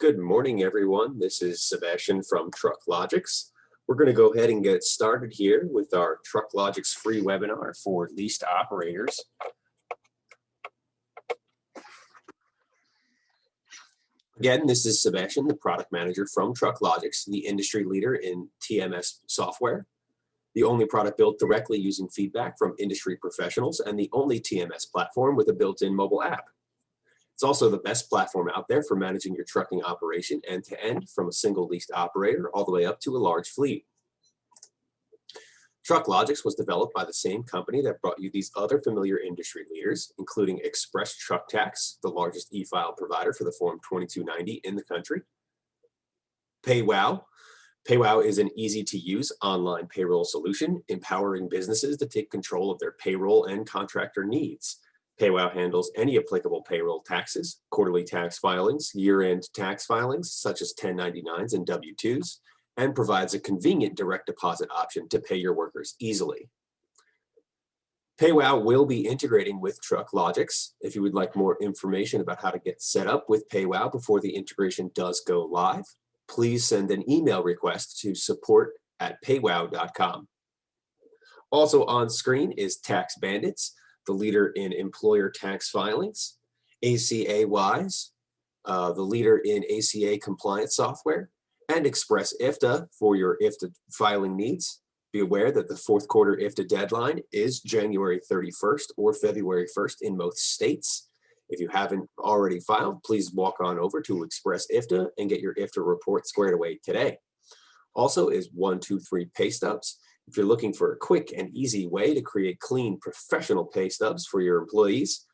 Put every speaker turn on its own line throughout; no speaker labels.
Good morning, everyone. This is Sebastian from TruckLogics. We're going to go ahead and get started here with our TruckLogics free webinar for leased operators. Again, this is Sebastian, the product manager from TruckLogics, the industry leader in TMS software, the only product built directly using feedback from industry professionals, and the only TMS platform with a built-in mobile app. It's also the best platform out there for managing your trucking operation end-to-end from a single leased operator all the way up to a large fleet. TruckLogics was developed by the same company that brought you these other familiar industry leaders, including Express Truck Tax, the largest e-file provider for the Form 2290 in the country. PayWow. PayWow is an easy-to-use online payroll solution, empowering businesses to take control of their payroll and contractor needs. PayWow handles any applicable payroll taxes, quarterly tax filings, year-end tax filings, such as 1099s and W-2s, and provides a convenient direct deposit option to pay your workers easily. PayWow will be integrating with TruckLogics. If you would like more information about how to get set up with PayWow before the integration does go live, please send an email request to support@paywow.com. Also on screen is Tax Bandits, the leader in employer tax filings, ACA Wise, the leader in ACA compliance software, and Express IFTA for your IFTA filing needs. Be aware that the fourth quarter IFTA deadline is January 31st or February 1st in most states. If you haven't already filed, please walk on over to Express IFTA and get your IFTA report squared away today. Also is 123 pay stubs. If you're looking for a quick and easy way to create clean, professional pay stubs for your employees,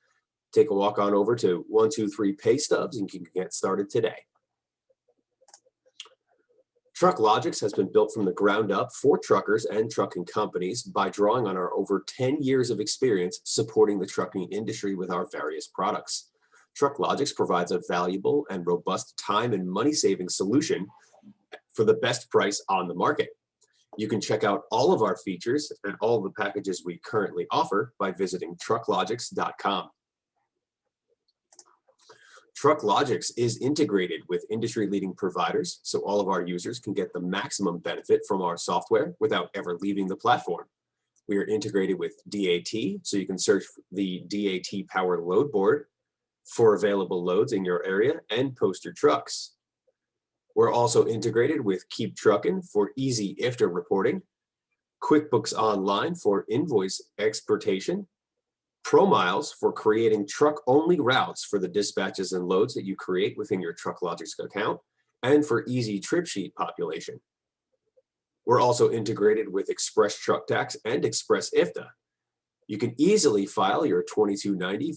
take a walk on over to 123 Pay Stubs and you can get started today. TruckLogics has been built from the ground up for truckers and trucking companies by drawing on our over 10 years of experience supporting the trucking industry with our various products. TruckLogics provides a valuable and robust time and money-saving solution for the best price on the market. You can check out all of our features and all of the packages we currently offer by visiting trucklogics.com. TruckLogics is integrated with industry-leading providers, so all of our users can get the maximum benefit from our software without ever leaving the platform. We are integrated with DAT, so you can search the DAT Power Load Board for available loads in your area and post your trucks. We're also integrated with Keep Truckin' for easy IFTA reporting, QuickBooks Online for invoice exportation, ProMiles for creating truck-only routes for the dispatches and loads that you create within your TruckLogics account, and for easy trip sheet population. We're also integrated with Express Truck Tax and Express IFTA. You can easily file your 2290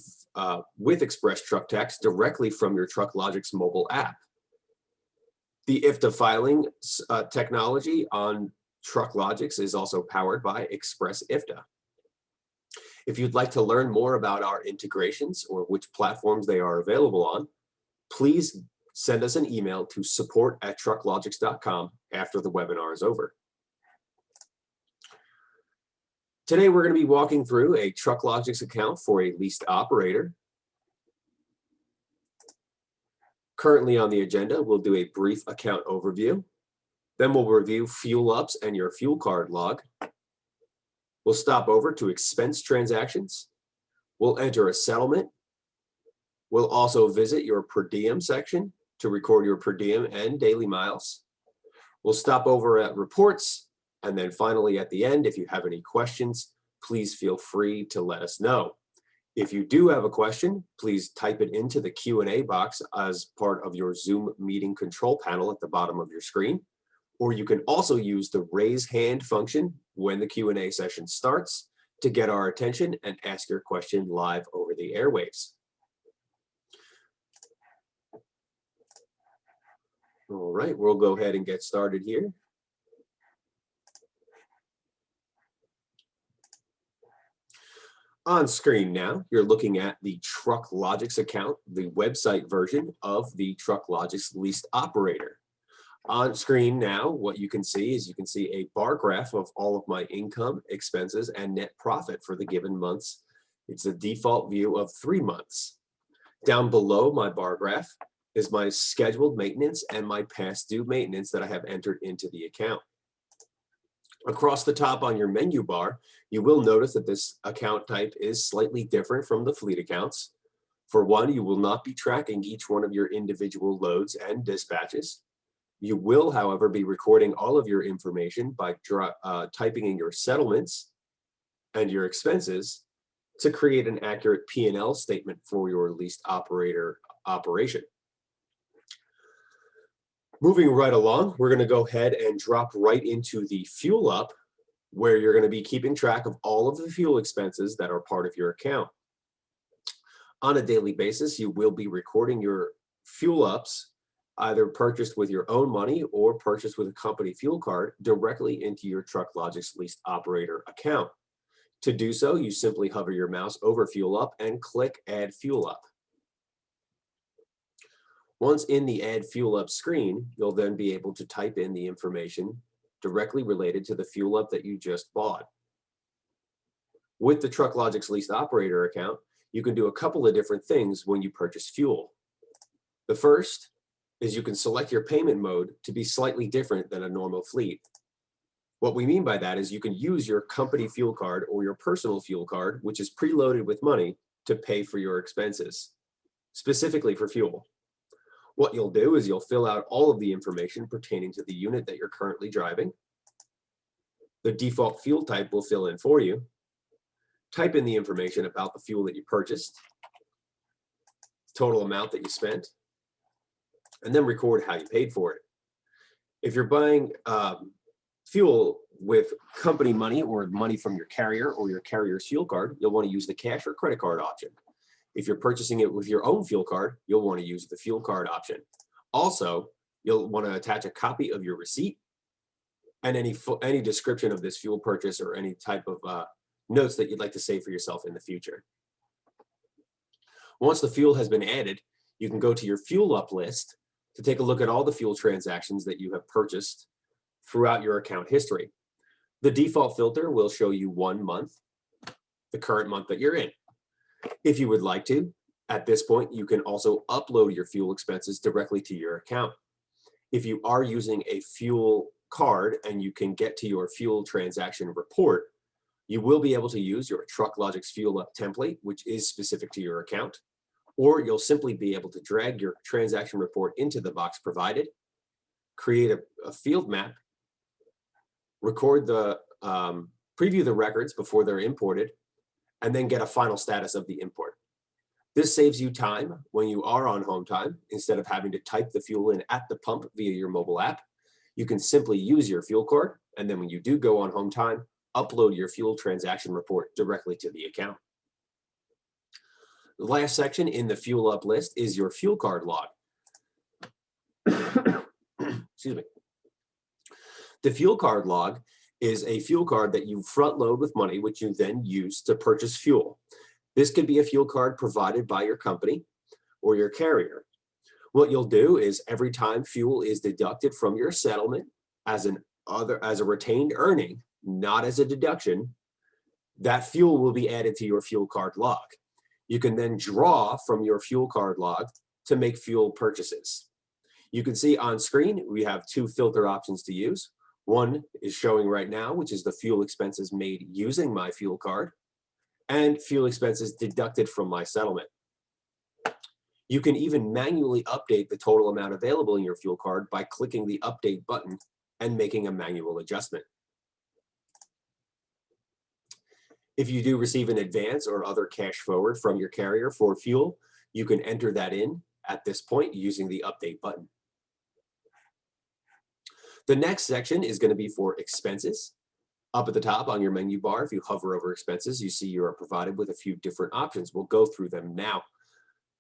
with Express Truck Tax directly from your TruckLogics mobile app. The IFTA filing technology on TruckLogics is also powered by Express IFTA. If you'd like to learn more about our integrations or which platforms they are available on, please send us an email to support@trucklogics.com after the webinar is over. Today, we're going to be walking through a TruckLogics account for a leased operator. Currently on the agenda, we'll do a brief account overview. Then we'll review fuel ups and your fuel card log. We'll stop over to expense transactions. We'll enter a settlement. We'll also visit your per diem section to record your per diem and daily miles. We'll stop over at reports. And then finally at the end, if you have any questions, please feel free to let us know. If you do have a question, please type it into the Q&A box as part of your Zoom meeting control panel at the bottom of your screen. Or you can also use the raise hand function when the Q&A session starts to get our attention and ask your question live over the airwaves. All right, we'll go ahead and get started here. On screen now, you're looking at the TruckLogics account, the website version of the TruckLogics leased operator. On screen now, what you can see is a bar graph of all of my income, expenses, and net profit for the given months. It's a default view of 3 months. Down below my bar graph, is my scheduled maintenance and my past due maintenance that I have entered into the account. Across the top on your menu bar, you will notice that this account type is slightly different from the fleet accounts. For one, you will not be tracking each one of your individual loads and dispatches. You will, however, be recording all of your information by typing in your settlements and your expenses to create an accurate P&L statement for your leased operator operation. Moving right along, we're going to go ahead and drop right into the fuel up, where you're going to be keeping track of all of the fuel expenses that are part of your account. On a daily basis, you will be recording your fuel ups, either purchased with your own money or purchased with a company fuel card, directly into your TruckLogics leased operator account. To do so, you simply hover your mouse over fuel up and click Add Fuel Up. Once in the Add Fuel Up screen, you'll then be able to type in the information directly related to the fuel up that you just bought. With the TruckLogics leased operator account, you can do a couple of different things when you purchase fuel. The first is you can select your payment mode to be slightly different than a normal fleet. What we mean by that is you can use your company fuel card or your personal fuel card, which is preloaded with money, to pay for your expenses, specifically for fuel. What you'll do is you'll fill out all of the information pertaining to the unit that you're currently driving. The default fuel type will fill in for you. Type in the information about the fuel that you purchased, total amount that you spent, and then record how you paid for it. If you're buying fuel with company money or money from your carrier or your carrier's fuel card, you'll want to use the cash or credit card option. If you're purchasing it with your own fuel card, you'll want to use the fuel card option. Also, you'll want to attach a copy of your receipt and any description of this fuel purchase or any type of notes that you'd like to save for yourself in the future. Once the fuel has been added, you can go to your fuel up list to take a look at all the fuel transactions that you have purchased throughout your account history. The default filter will show you 1 month, the current month that you're in. If you would like to, at this point, you can also upload your fuel expenses directly to your account. If you are using a fuel card and you can get to your fuel transaction report, you will be able to use your TruckLogics Fuel Up template, which is specific to your account, or you'll simply be able to drag your transaction report into the box provided, create a field map, record preview the records before they're imported, and then get a final status of the import. This saves you time when you are on home time. Instead of having to type the fuel in at the pump via your mobile app, you can simply use your fuel card, and then when you do go on home time, upload your fuel transaction report directly to the account. The last section in the fuel up list is your fuel card log. Excuse me. The fuel card log is a fuel card that you front load with money, which you then use to purchase fuel. This could be a fuel card provided by your company or your carrier. What you'll do is every time fuel is deducted from your settlement as a retained earning, not as a deduction, that fuel will be added to your fuel card log. You can then draw from your fuel card log to make fuel purchases. You can see on screen, we have 2 filter options to use. One is showing right now, which is the fuel expenses made using my fuel card, and fuel expenses deducted from my settlement. You can even manually update the total amount available in your fuel card by clicking the update button and making a manual adjustment. If you do receive an advance or other cash forward from your carrier for fuel, you can enter that in at this point using the update button. The next section is going to be for expenses. Up at the top on your menu bar, if you hover over expenses, you see you are provided with a few different options. We'll go through them now.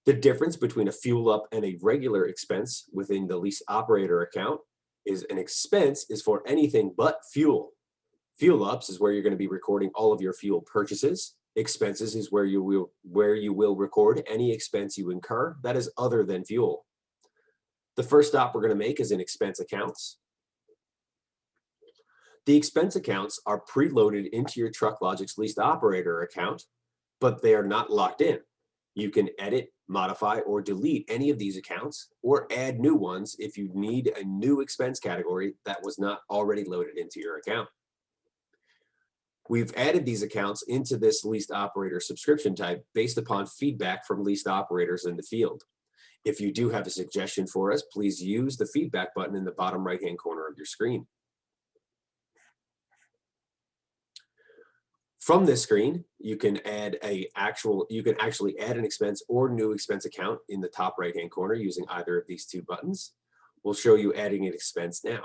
The difference between a fuel up and a regular expense within the lease operator account is an expense is for anything but fuel. Fuel ups is where you're going to be recording all of your fuel purchases. Expenses is where you will record any expense you incur that is other than fuel. The first stop we're going to make is in expense accounts. The expense accounts are preloaded into your TruckLogics leased operator account, but they are not locked in. You can edit, modify, or delete any of these accounts, or add new ones if you need a new expense category that was not already loaded into your account. We've added these accounts into this leased operator subscription type based upon feedback from leased operators in the field. If you do have a suggestion for us, please use the feedback button in the bottom right-hand corner of your screen. From this screen, you can actually add an expense or new expense account in the top right-hand corner using either of these two buttons. We'll show you adding an expense now.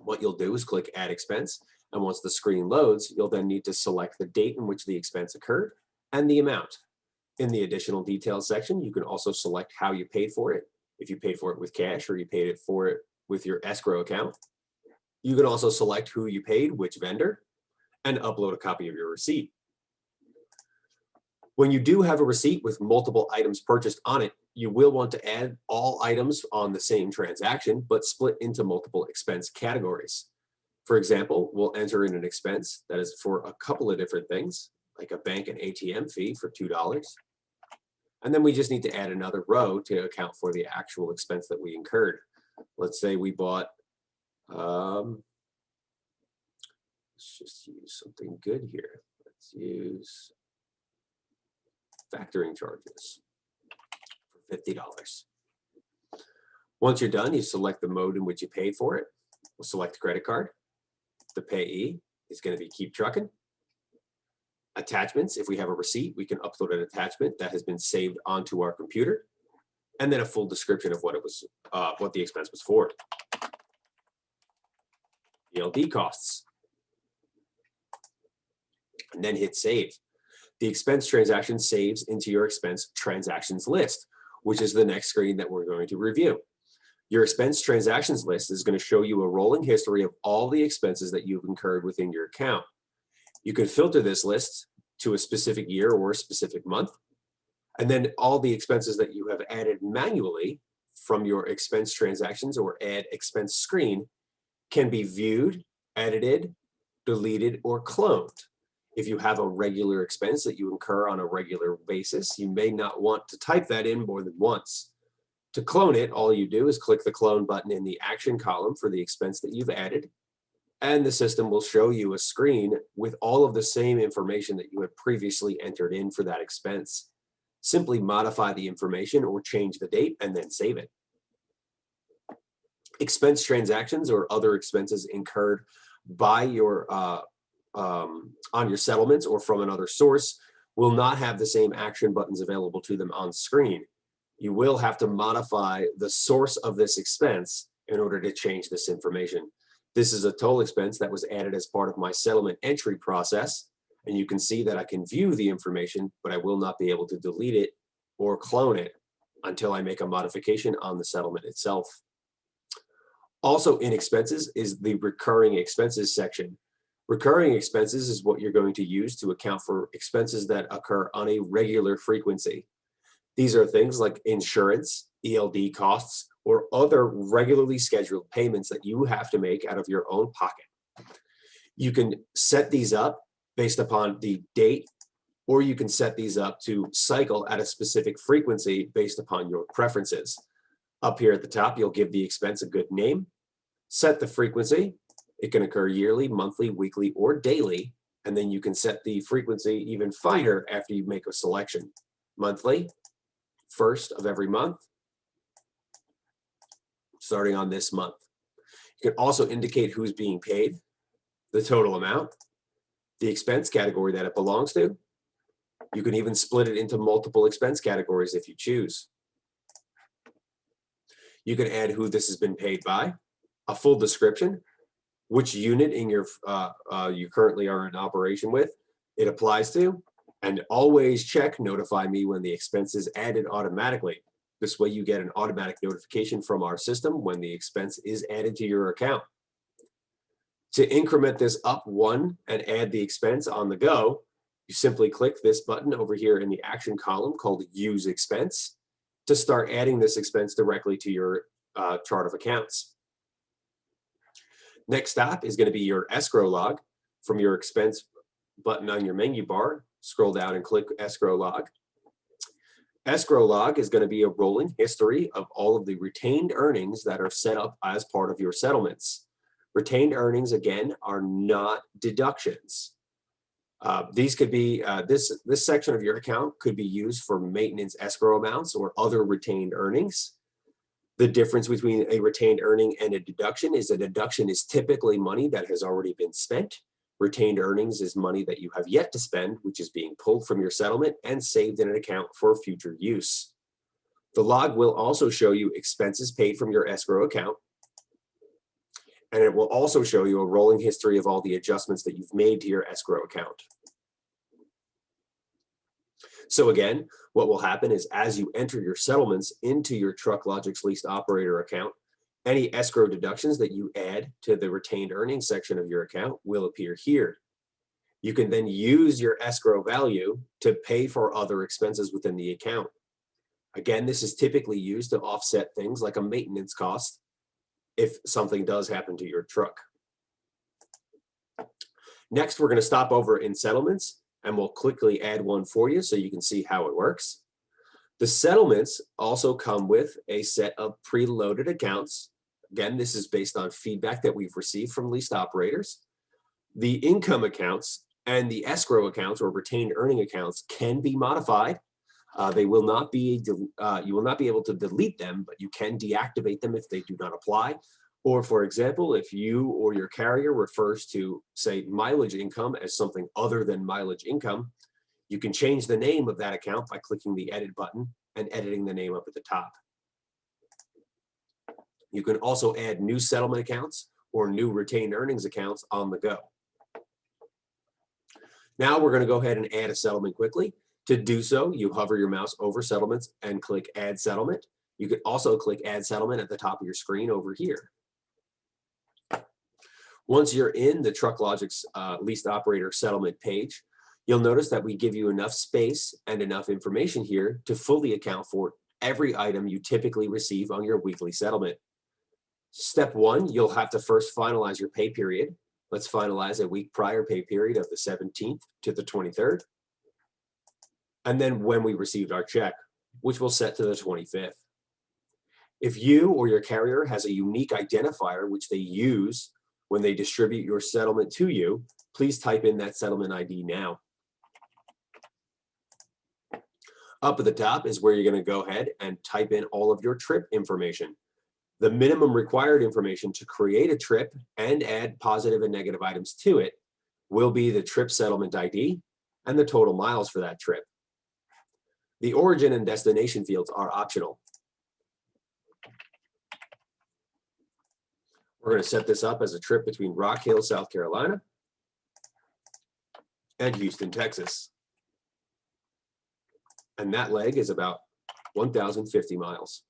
What you'll do is click Add Expense, and once the screen loads, you'll then need to select the date in which the expense occurred and the amount. In the additional details section, you can also select how you paid for it, if you paid for it with cash or you paid it for it with your escrow account. You can also select who you paid, which vendor, and upload a copy of your receipt. When you do have a receipt with multiple items purchased on it, you will want to add all items on the same transaction, but split into multiple expense categories. For example, we'll enter in an expense that is for a couple of different things, like a bank and ATM fee for $2. And then we just need to add another row to account for the actual expense that we incurred. Let's say we bought, let's just use something good here. Let's use factoring charges for $50. Once you're done, you select the mode in which you paid for it. We'll select credit card. The payee is going to be Keep Trucking. Attachments, if we have a receipt, we can upload an attachment that has been saved onto our computer, and then a full description of what it was, what the expense was for. ELD costs, and then hit Save. The expense transaction saves into your expense transactions list, which is the next screen that we're going to review. Your expense transactions list is going to show you a rolling history of all the expenses that you've incurred within your account. You can filter this list to a specific year or a specific month, and then all the expenses that you have added manually from your expense transactions or add expense screen can be viewed, edited, deleted, or cloned. If you have a regular expense that you incur on a regular basis, you may not want to type that in more than once. To clone it, all you do is click the clone button in the action column for the expense that you've added, and the system will show you a screen with all of the same information that you had previously entered in for that expense. Simply modify the information or change the date and then save it. Expense transactions or other expenses incurred by your on your settlements or from another source will not have the same action buttons available to them on screen. You will have to modify the source of this expense in order to change this information. This is a toll expense that was added as part of my settlement entry process, and you can see that I can view the information, but I will not be able to delete it or clone it until I make a modification on the settlement itself. Also in expenses is the recurring expenses section. Recurring expenses is what you're going to use to account for expenses that occur on a regular frequency. These are things like insurance, ELD costs, or other regularly scheduled payments that you have to make out of your own pocket. You can set these up based upon the date, or you can set these up to cycle at a specific frequency based upon your preferences. Up here at the top, you'll give the expense a good name, set the frequency. It can occur yearly, monthly, weekly, or daily, and then you can set the frequency even finer after you make a selection. Monthly, first of every month, starting on this month. You can also indicate who's being paid, the total amount, the expense category that it belongs to. You can even split it into multiple expense categories if you choose. You can add who this has been paid by, a full description, which unit in your you currently are in operation with it applies to, and always check Notify Me when the expense is added automatically. This way you get an automatic notification from our system when the expense is added to your account. To increment this up one and add the expense on the go, you simply click this button over here in the action column called Use Expense to start adding this expense directly to your chart of accounts. Next stop is going to be your escrow log. From your expense button on your menu bar, scroll down and click escrow log. Escrow log is going to be a rolling history of all of the retained earnings that are set up as part of your settlements. Retained earnings, again, are not deductions. These could be, this section of your account could be used for maintenance escrow amounts or other retained earnings. The difference between a retained earning and a deduction is a deduction is typically money that has already been spent. Retained earnings is money that you have yet to spend, which is being pulled from your settlement and saved in an account for future use. The log will also show you expenses paid from your escrow account, and it will also show you a rolling history of all the adjustments that you've made to your escrow account. So again, what will happen is as you enter your settlements into your TruckLogics leased operator account, any escrow deductions that you add to the retained earnings section of your account will appear here. You can then use your escrow value to pay for other expenses within the account. Again, this is typically used to offset things like a maintenance cost if something does happen to your truck. Next, we're going to stop over in settlements, and we'll quickly add one for you so you can see how it works. The settlements also come with a set of preloaded accounts. Again, this is based on feedback that we've received from leased operators. The income accounts and the escrow accounts or retained earning accounts can be modified. They will not be, you will not be able to delete them, but you can deactivate them if they do not apply. Or for example, if you or your carrier refers to, say, mileage income as something other than mileage income, you can change the name of that account by clicking the edit button and editing the name up at the top. You can also add new settlement accounts or new retained earnings accounts on the go. Now we're going to go ahead and add a settlement quickly. To do so, you hover your mouse over settlements and click Add Settlement. You could also click Add Settlement at the top of your screen over here. Once you're in the TruckLogics leased operator settlement page, you'll notice that we give you enough space and enough information here to fully account for every item you typically receive on your weekly settlement. Step one, you'll have to first finalize your pay period. Let's finalize a week prior pay period of the 17th to the 23rd. And then when we received our check, which we'll set to the 25th. If you or your carrier has a unique identifier which they use when they distribute your settlement to you, please type in that settlement ID now. Up at the top is where you're going to go ahead and type in all of your trip information. The minimum required information to create a trip and add positive and negative items to it will be the trip settlement ID and the total miles for that trip. The origin and destination fields are optional. We're going to set this up as a trip between Rock Hill, South Carolina and Houston, Texas. And that leg is about 1,050 miles.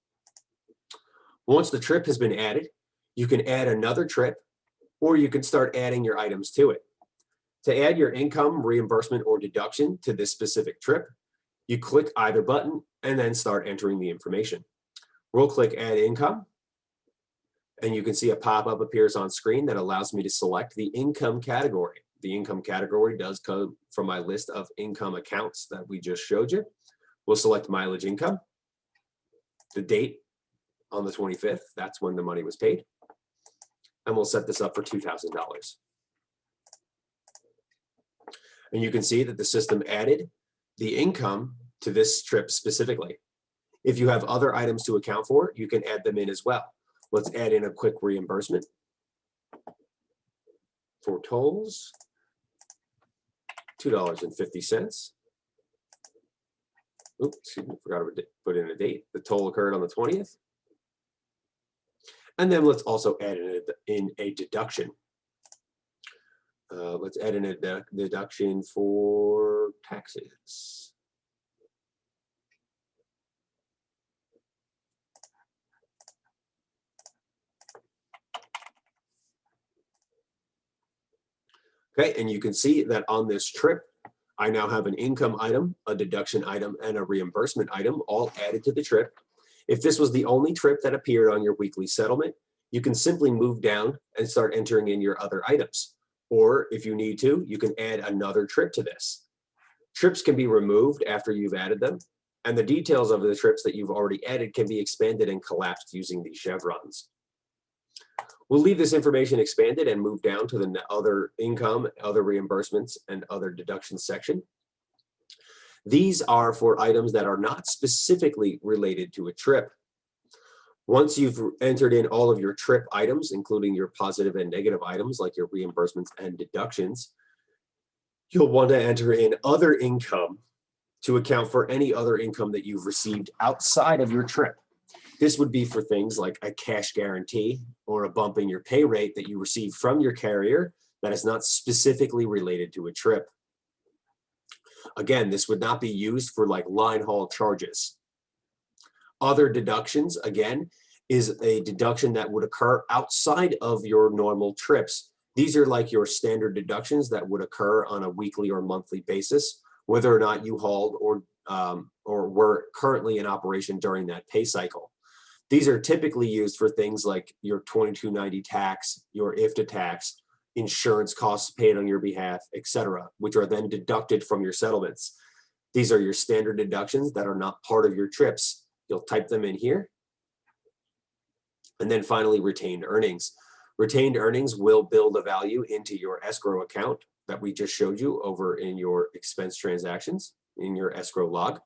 Once the trip has been added, you can add another trip, or you can start adding your items to it. To add your income, reimbursement, or deduction to this specific trip, you click either button and then start entering the information. We'll click Add Income, and you can see a pop-up appears on screen that allows me to select the income category. The income category does come from my list of income accounts that we just showed you. We'll select mileage income, the date on the 25th, that's when the money was paid, and we'll set this up for $2,000. And you can see that the system added the income to this trip specifically. If you have other items to account for, you can add them in as well. Let's add in a quick reimbursement for tolls, $2.50. Oops, excuse me, forgot to put in a date. The toll occurred on the 20th. And then let's also add in a deduction. Let's add in a deduction for taxes. Okay, and you can see that on this trip, I now have an income item, a deduction item, and a reimbursement item all added to the trip. If this was the only trip that appeared on your weekly settlement, you can simply move down and start entering in your other items. Or if you need to, you can add another trip to this. Trips can be removed after you've added them, And the details of the trips that you've already added can be expanded and collapsed using these chevrons. We'll leave this information expanded and move down to the other income, other reimbursements, and other deductions section. These are for items that are not specifically related to a trip. Once you've entered in all of your trip items, including your positive and negative items like your reimbursements and deductions, you'll want to enter in other income to account for any other income that you've received outside of your trip. This would be for things like a cash guarantee or a bump in your pay rate that you receive from your carrier that is not specifically related to a trip. Again, this would not be used for like line haul charges. Other deductions, again, is a deduction that would occur outside of your normal trips. These are like your standard deductions that would occur on a weekly or monthly basis, whether or not you hauled or were currently in operation during that pay cycle. These are typically used for things like your 2290 tax, your IFTA tax, insurance costs paid on your behalf, etc., which are then deducted from your settlements. These are your standard deductions that are not part of your trips. You'll type them in here. And then finally, retained earnings. Retained earnings will build a value into your escrow account that we just showed you over in your expense transactions in your escrow log.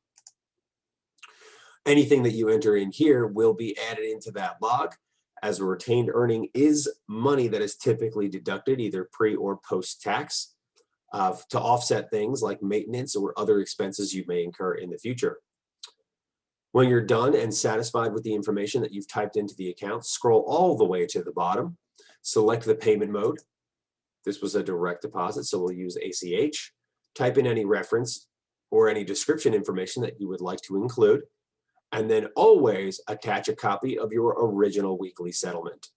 Anything that you enter in here will be added into that log, as a retained earning is money that is typically deducted either pre or post tax to offset things like maintenance or other expenses you may incur in the future. When you're done and satisfied with the information that you've typed into the account, scroll all the way to the bottom, select the payment mode. This was a direct deposit, so we'll use ACH. Type in any reference or any description information that you would like to include, and then always attach a copy of your original weekly settlement.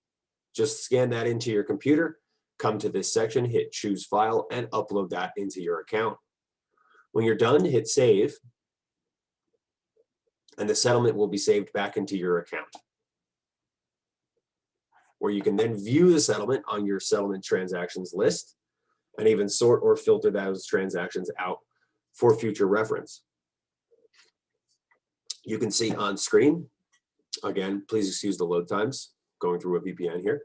Just scan that into your computer, come to this section, hit choose file, and upload that into your account. When you're done, hit save, and the settlement will be saved back into your account, where you can then view the settlement on your settlement transactions list and even sort or filter those transactions out for future reference. You can see on screen, again, please excuse the load times, going through a VPN here.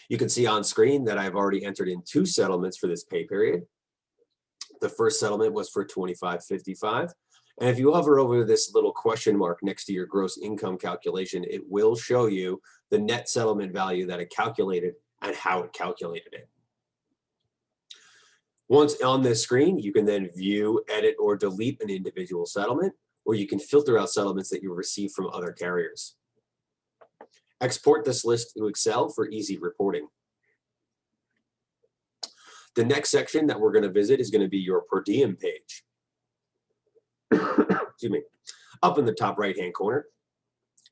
You can see on screen that I've already entered in 2 settlements for this pay period. The first settlement was for $25.55. And if you hover over this little question mark next to your gross income calculation, it will show you the net settlement value that it calculated and how it calculated it. Once on this screen, you can then view, edit, or delete an individual settlement, or you can filter out settlements that you receive from other carriers. Export this list to Excel for easy reporting. The next section that we're going to visit is going to be your per diem page. Excuse me. Up in the top right-hand corner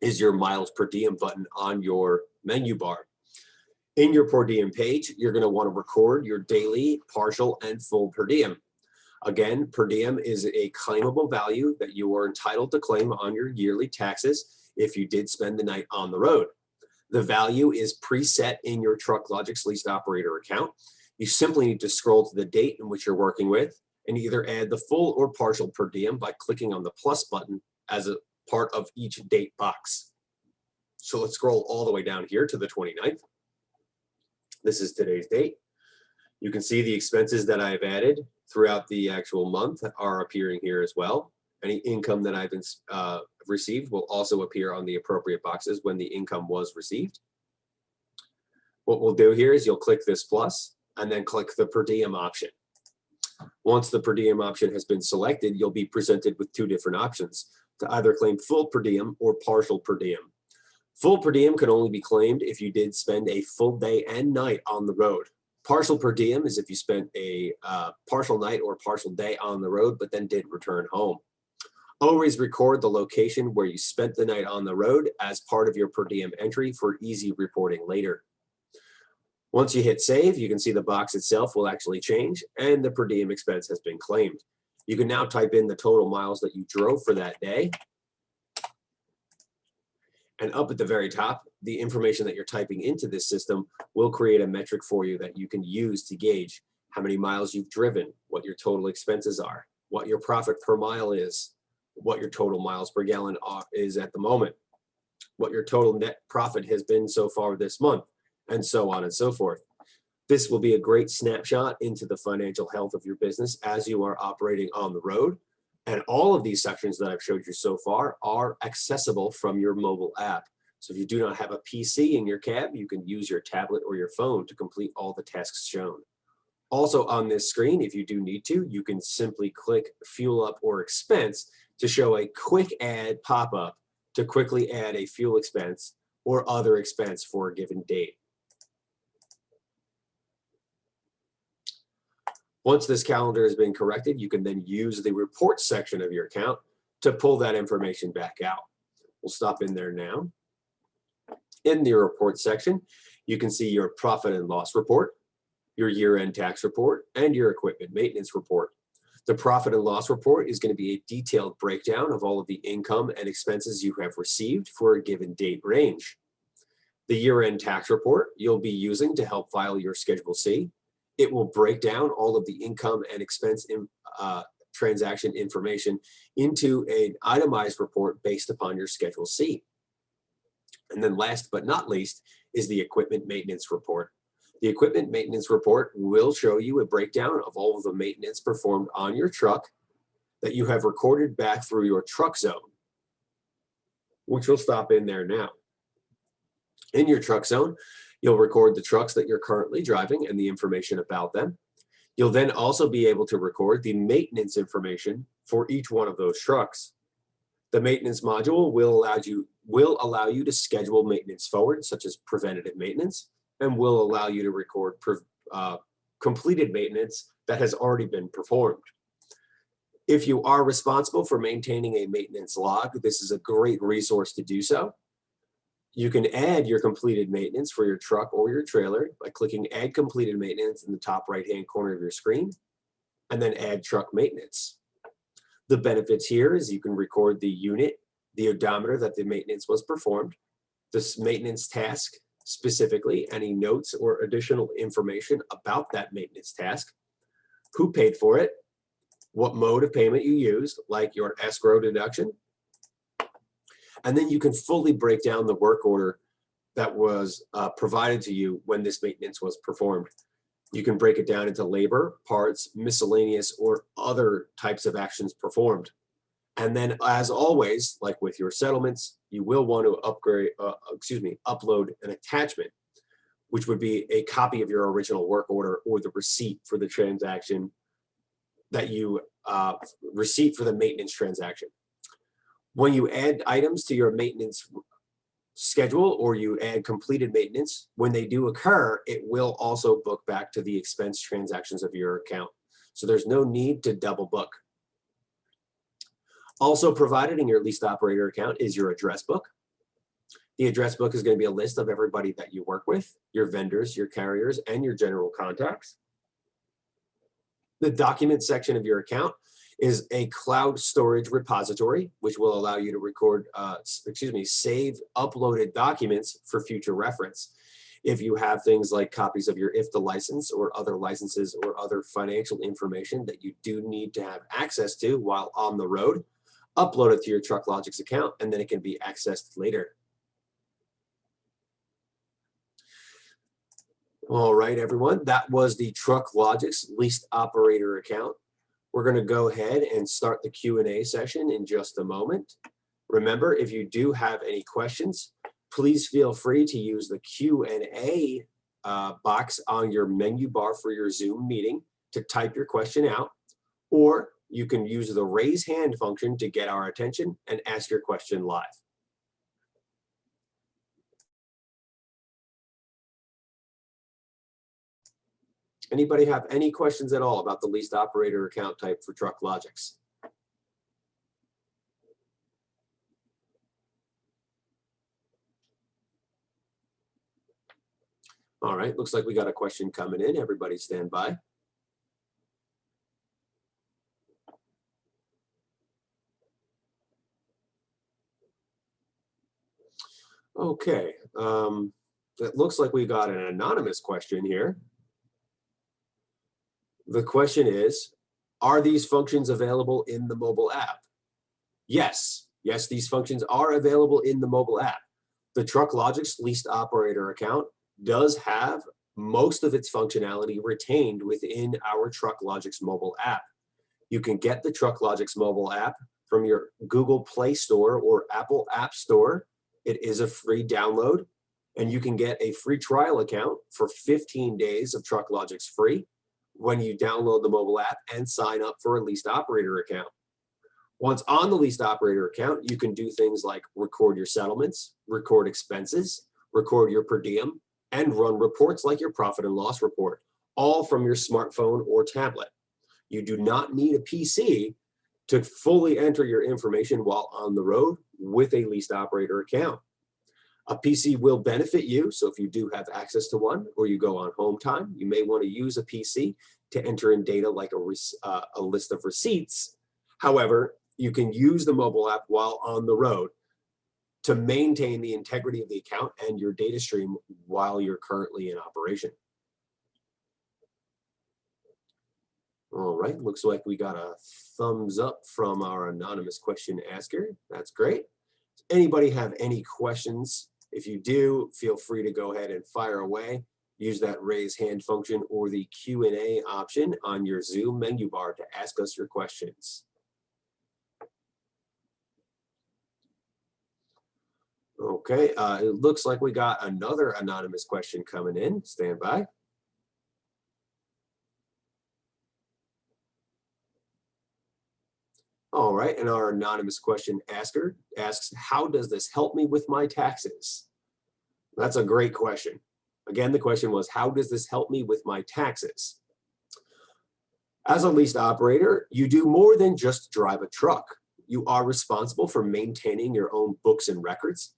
is your miles per diem button on your menu bar. In your per diem page, you're going to want to record your daily, partial, and full per diem. Again, per diem is a claimable value that you are entitled to claim on your yearly taxes if you did spend the night on the road. The value is preset in your TruckLogics leased operator account. You simply need to scroll to the date in which you're working with and either add the full or partial per diem by clicking on the plus button as a part of each date box. So let's scroll all the way down here to the 29th. This is today's date. You can see the expenses that I've added throughout the actual month are appearing here as well. Any income that I've received will also appear on the appropriate boxes when the income was received. What we'll do here is you'll click this plus and then click the per diem option. Once the per diem option has been selected, you'll be presented with 2 different options to either claim full per diem or partial per diem. Full per diem can only be claimed if you did spend a full day and night on the road. Partial per diem is if you spent a partial night or partial day on the road, but then did return home. Always record the location where you spent the night on the road as part of your per diem entry for easy reporting later. Once you hit save, you can see the box itself will actually change and the per diem expense has been claimed. You can now type in the total miles that you drove for that day. And up at the very top, the information that you're typing into this system will create a metric for you that you can use to gauge how many miles you've driven, what your total expenses are, what your profit per mile is, what your total miles per gallon is at the moment, what your total net profit has been so far this month, and so on and so forth. This will be a great snapshot into the financial health of your business as you are operating on the road. And all of these sections that I've showed you so far are accessible from your mobile app. So if you do not have a PC in your cab, you can use your tablet or your phone to complete all the tasks shown. Also on this screen, if you do need to, you can simply click fuel up or expense to show a quick add pop-up to quickly add a fuel expense or other expense for a given date. Once this calendar has been corrected, you can then use the report section of your account to pull that information back out. We'll stop in there now. In the report section, you can see your profit and loss report, your year-end tax report, and your equipment maintenance report. The profit and loss report is going to be a detailed breakdown of all of the income and expenses you have received for a given date range. The year-end tax report you'll be using to help file your Schedule C. It will break down all of the income and expense transaction information into an itemized report based upon your Schedule C. And then last but not least is the equipment maintenance report. The equipment maintenance report will show you a breakdown of all of the maintenance performed on your truck that you have recorded back through your truck zone, which will stop in there now. In your truck zone, you'll record the trucks that you're currently driving and the information about them. You'll then also be able to record the maintenance information for each one of those trucks. The maintenance module will allow you to schedule maintenance forward, such as preventative maintenance, and will allow you to record completed maintenance that has already been performed. If you are responsible for maintaining a maintenance log, this is a great resource to do so. You can add your completed maintenance for your truck or your trailer by clicking Add Completed Maintenance in the top right-hand corner of your screen, and then Add Truck Maintenance. The benefits here is you can record the unit, the odometer that the maintenance was performed, this maintenance task specifically, any notes or additional information about that maintenance task, who paid for it, what mode of payment you used, like your escrow deduction, and then you can fully break down the work order that was provided to you when this maintenance was performed. You can break it down into labor, parts, miscellaneous, or other types of actions performed. And then, as always, like with your settlements, you will want to upload an attachment, which would be a copy of your original work order or the receipt for the transaction that you receipt for the maintenance transaction. When you add items to your maintenance schedule or you add completed maintenance, when they do occur, it will also book back to the expense transactions of your account. So there's no need to double book. Also provided in your leased operator account is your address book. The address book is going to be a list of everybody that you work with, your vendors, your carriers, and your general contacts. The document section of your account is a cloud storage repository, which will allow you to record, save uploaded documents for future reference. If you have things like copies of your IFTA license or other licenses or other financial information that you do need to have access to while on the road, upload it to your TruckLogics account, and then it can be accessed later. All right, everyone, that was the TruckLogics leased operator account. We're going to go ahead and start the Q&A session in just a moment. Remember, if you do have any questions, please feel free to use the Q&A box on your menu bar for your Zoom meeting to type your question out, or you can use the raise hand function to get our attention and ask your question live. Anybody have any questions at all about the leased operator account type for TruckLogics? All right, looks like we got a question coming in. Everybody stand by. Okay, it looks like we got an anonymous question here. The question is, are these functions available in the mobile app? Yes, these functions are available in the mobile app. The TruckLogics leased operator account does have most of its functionality retained within our TruckLogics mobile app. You can get the TruckLogics mobile app from your Google Play Store or Apple App Store. It is a free download, and you can get a free trial account for 15 days of TruckLogics free when you download the mobile app and sign up for a leased operator account. Once on the leased operator account, you can do things like record your settlements, record expenses, record your per diem, and run reports like your profit and loss report, all from your smartphone or tablet. You do not need a PC to fully enter your information while on the road with a leased operator account. A PC will benefit you, so if you do have access to one or you go on home time, you may want to use a PC to enter in data like a list of receipts. However, you can use the mobile app while on the road to maintain the integrity of the account and your data stream while you're currently in operation. All right, looks like we got a thumbs up from our anonymous question asker. That's great. Does anybody have any questions? If you do, feel free to go ahead and fire away. Use that raise hand function or the Q&A option on your Zoom menu bar to ask us your questions. Okay, it looks like we got another anonymous question coming in. Stand by. All right, and our anonymous question asker asks, how does this help me with my taxes? That's a great question. Again, the question was, how does this help me with my taxes? As a leased operator, you do more than just drive a truck. You are responsible for maintaining your own books and records.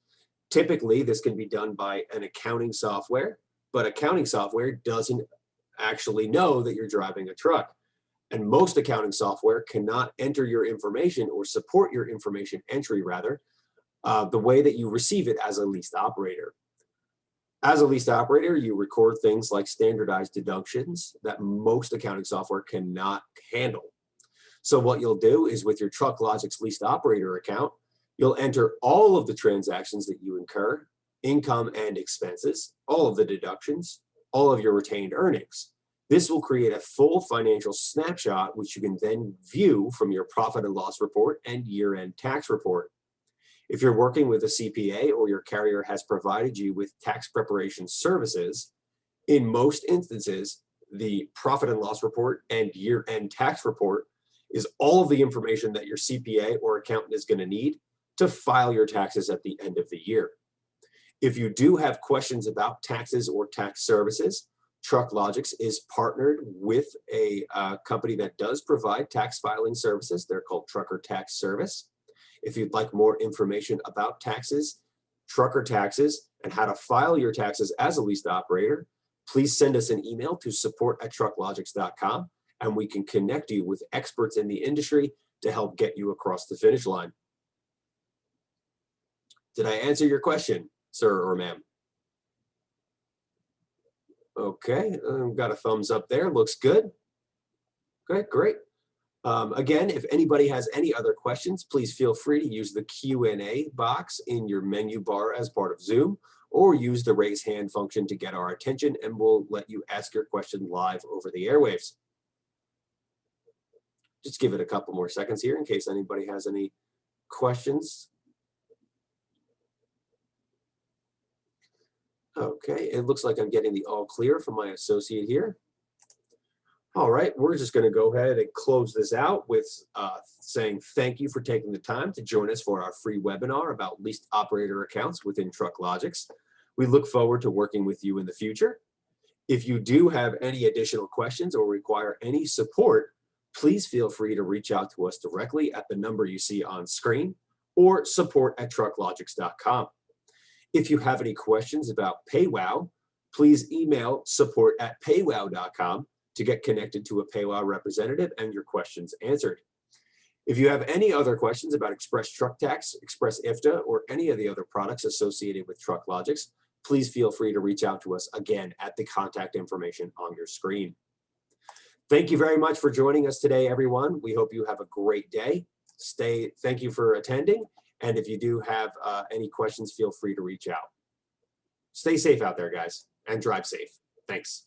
Typically, this can be done by an accounting software, but accounting software doesn't actually know that you're driving a truck. And most accounting software cannot enter your information or support your information entry, rather, the way that you receive it as a leased operator. As a leased operator, you record things like standardized deductions that most accounting software cannot handle. So what you'll do is with your TruckLogics leased operator account, you'll enter all of the transactions that you incur, income and expenses, all of the deductions, all of your retained earnings. This will create a full financial snapshot, which you can then view from your profit and loss report and year-end tax report. If you're working with a CPA or your carrier has provided you with tax preparation services, in most instances, the profit and loss report and year-end tax report is all of the information that your CPA or accountant is going to need to file your taxes at the end of the year. If you do have questions about taxes or tax services, TruckLogics is partnered with a company that does provide tax filing services. They're called Trucker Tax Service. If you'd like more information about taxes, trucker taxes, and how to file your taxes as a leased operator, please send us an email to support@trucklogix.com, and we can connect you with experts in the industry to help get you across the finish line. Did I answer your question, sir or ma'am? Okay, got a thumbs up there. Looks good. Okay, great. Again, if anybody has any other questions, please feel free to use the Q&A box in your menu bar as part of Zoom, or use the raise hand function to get our attention, and we'll let you ask your question live over the airwaves. Just give it a couple more seconds here in case anybody has any questions. Okay, it looks like I'm getting the all clear from my associate here. All right, we're just going to go ahead and close this out with saying thank you for taking the time to join us for our free webinar about leased operator accounts within TruckLogics. We look forward to working with you in the future. If you do have any additional questions or require any support, please feel free to reach out to us directly at the number you see on screen or support@trucklogix.com. If you have any questions about PayWow, please email support@paywow.com to get connected to a PayWow representative and your questions answered. If you have any other questions about Express Truck Tax, Express IFTA, or any of the other products associated with TruckLogics, please feel free to reach out to us again at the contact information on your screen. Thank you very much for joining us today, everyone. We hope you have a great day. Thank you for attending. And if you do have any questions, feel free to reach out. Stay safe out there, guys, and drive safe. Thanks.